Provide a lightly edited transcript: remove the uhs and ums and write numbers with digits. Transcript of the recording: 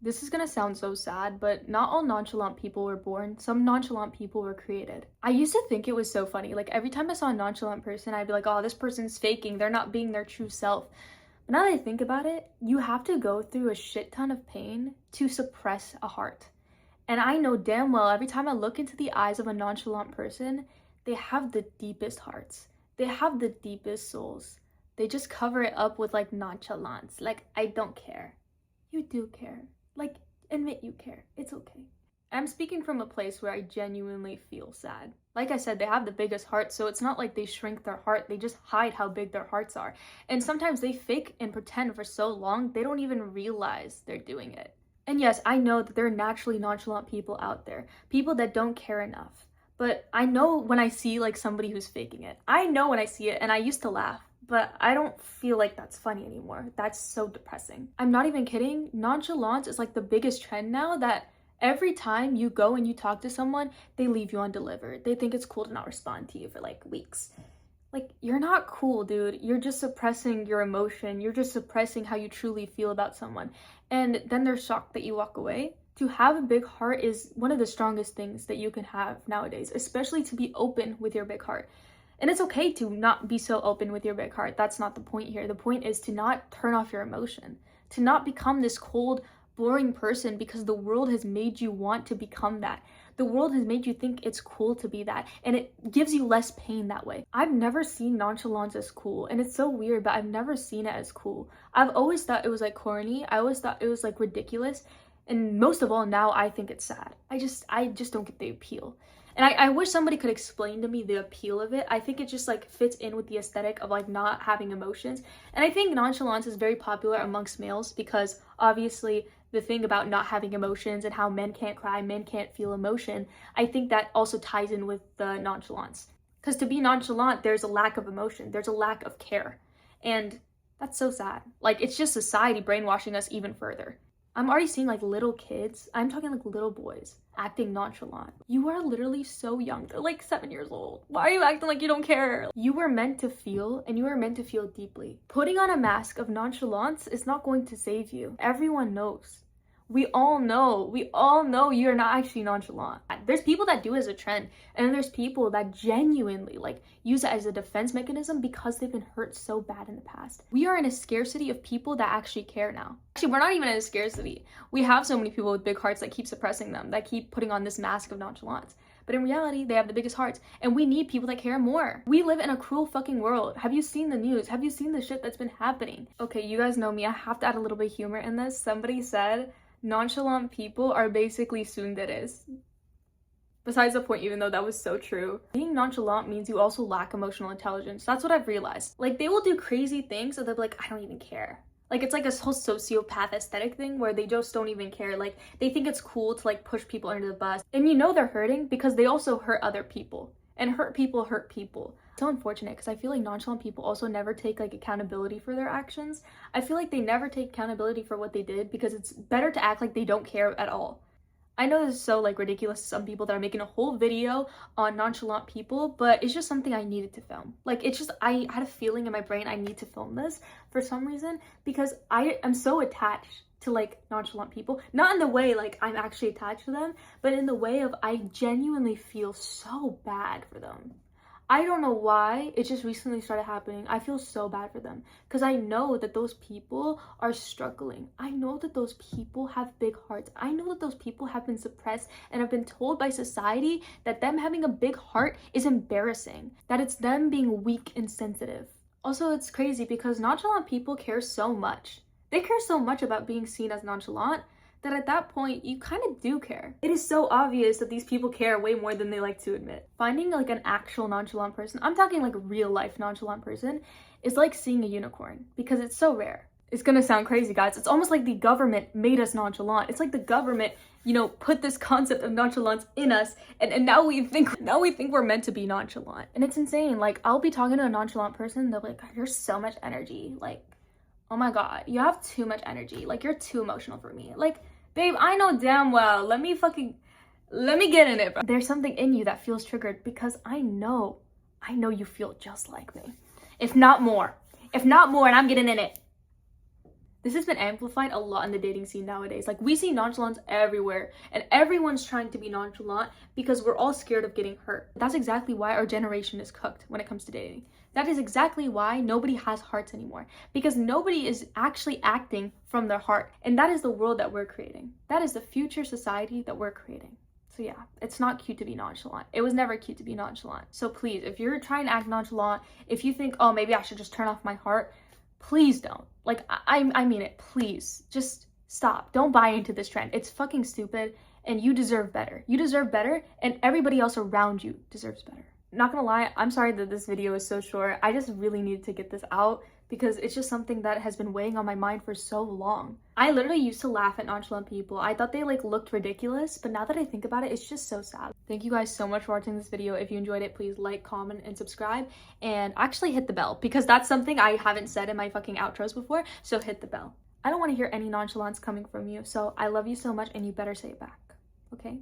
This is gonna sound so sad, but not all nonchalant people were born. Some nonchalant people were created. I used to think it was so funny. Like every time I saw a nonchalant person, I'd be like, oh, this person's faking. They're not being their true self. But now that I think about it, you have to go through a shit ton of pain to suppress a heart. And I know damn well every time I look into the eyes of a nonchalant person, they have the deepest hearts. They have the deepest souls. They just cover it up with like nonchalance. Like, I don't care. You do care. Like, admit you care. It's okay. I'm speaking from a place where I genuinely feel sad. Like I said, they have the biggest heart, so it's not like they shrink their heart. They just hide how big their hearts are. And sometimes they fake and pretend for so long, they don't even realize they're doing it. And yes, I know that there are naturally nonchalant people out there. People that don't care enough. But I know when I see like somebody who's faking it. I know when I see it, and I used to laugh. But I don't feel like that's funny anymore. That's so depressing. I'm not even kidding. Nonchalance is like the biggest trend now, that every time you go and you talk to someone, they leave you undelivered. They think it's cool to not respond to you for like weeks. Like, you're not cool, dude. You're just suppressing your emotion. You're just suppressing how you truly feel about someone. And then they're shocked that you walk away. To have a big heart is one of the strongest things that you can have nowadays, especially to be open with your big heart. And it's okay to not be so open with your big heart. That's not the point here. The point is to not turn off your emotion, to not become this cold, boring person because the world has made you want to become that. The world has made you think it's cool to be that, and it gives you less pain that way. I've never seen nonchalance as cool, and it's so weird, but I've never seen it as cool. I've always thought it was like corny. I always thought it was like ridiculous. And most of all, now I think it's sad. I just don't get the appeal. And I wish somebody could explain to me the appeal of it. I think it just like fits in with the aesthetic of like not having emotions. And I think nonchalance is very popular amongst males because obviously the thing about not having emotions and how men can't cry, men can't feel emotion, I think that also ties in with the nonchalance. Because to be nonchalant, there's a lack of emotion, there's a lack of care. And that's so sad. Like, it's just society brainwashing us even further. I'm already seeing like little kids, I'm talking like little boys, acting nonchalant. You are literally so young. They're like 7 years old. Why are you acting like you don't care? You were meant to feel, and you were meant to feel deeply. Putting on a mask of nonchalance is not going to save you. Everyone knows. We all know you're not actually nonchalant. There's people that do it as a trend, and there's people that genuinely like use it as a defense mechanism because they've been hurt so bad in the past. We are in a scarcity of people that actually care now. Actually, we're not even in a scarcity. We have so many people with big hearts that keep suppressing them, that keep putting on this mask of nonchalance. But in reality, they have the biggest hearts, and we need people that care more. We live in a cruel fucking world. Have you seen the news? Have you seen the shit that's been happening? Okay, you guys know me. I have to add a little bit of humor in this. Somebody said nonchalant people are basically tsunderes. Besides the point, even though that was so true. Being nonchalant means you also lack emotional intelligence. That's what I've realized. Like, they will do crazy things, and they'll be like, I don't even care. Like, it's like a whole sociopath aesthetic thing where they just don't even care. Like, they think it's cool to like push people under the bus. And you know they're hurting because they also hurt other people. And hurt people hurt people. It's so unfortunate because I feel like nonchalant people also never take like accountability for their actions. I feel like they never take accountability for what they did because it's better to act like they don't care at all. I know this is so like ridiculous to some people that are making a whole video on nonchalant people, but it's just something I needed to film. Like, it's just, I had a feeling in my brain I need to film this for some reason because I am so attached to like nonchalant people. Not in the way like I'm actually attached to them, but in the way of I genuinely feel so bad for them. I don't know why, it just recently started happening. I feel so bad for them because I know that those people are struggling. I know that those people have big hearts. I know that those people have been suppressed and have been told by society that them having a big heart is embarrassing, that it's them being weak and sensitive. Also, it's crazy because nonchalant people care so much. They care so much about being seen as nonchalant that at that point, you kind of do care. It is so obvious that these people care way more than they like to admit. Finding like an actual nonchalant person, I'm talking like a real life nonchalant person, is like seeing a unicorn because it's so rare. It's gonna sound crazy, guys. It's almost like the government made us nonchalant. It's like the government, you know, put this concept of nonchalance in us, and now we think we're meant to be nonchalant. And it's insane. Like, I'll be talking to a nonchalant person, they'll be like, "You're so much energy. Like, oh my god, you have too much energy. Like, you're too emotional for me." Like, babe, I know damn well. Let me get in it, bro. There's something in you that feels triggered because I know you feel just like me. If not more, and I'm getting in it. This has been amplified a lot in the dating scene nowadays. Like, we see nonchalance everywhere, and everyone's trying to be nonchalant because we're all scared of getting hurt. That's exactly why our generation is cooked when it comes to dating. That is exactly why nobody has hearts anymore, because nobody is actually acting from their heart. And that is the world that we're creating. That is the future society that we're creating. So yeah, it's not cute to be nonchalant. It was never cute to be nonchalant. So please, if you're trying to act nonchalant, if you think, oh, maybe I should just turn off my heart, please don't. Like, I mean it, please. Just stop. Don't buy into this trend. It's fucking stupid, and you deserve better. You deserve better, and everybody else around you deserves better. Not gonna lie, I'm sorry that this video is so short. I just really needed to get this out because it's just something that has been weighing on my mind for so long. I literally used to laugh at nonchalant people. I thought they like looked ridiculous, but now that I think about it, it's just so sad. Thank you guys so much for watching this video. If you enjoyed it, please like, comment, and subscribe, and actually hit the bell, because that's something I haven't said in my fucking outros before, so hit the bell. I don't want to hear any nonchalance coming from you, so I love you so much, and you better say it back, okay?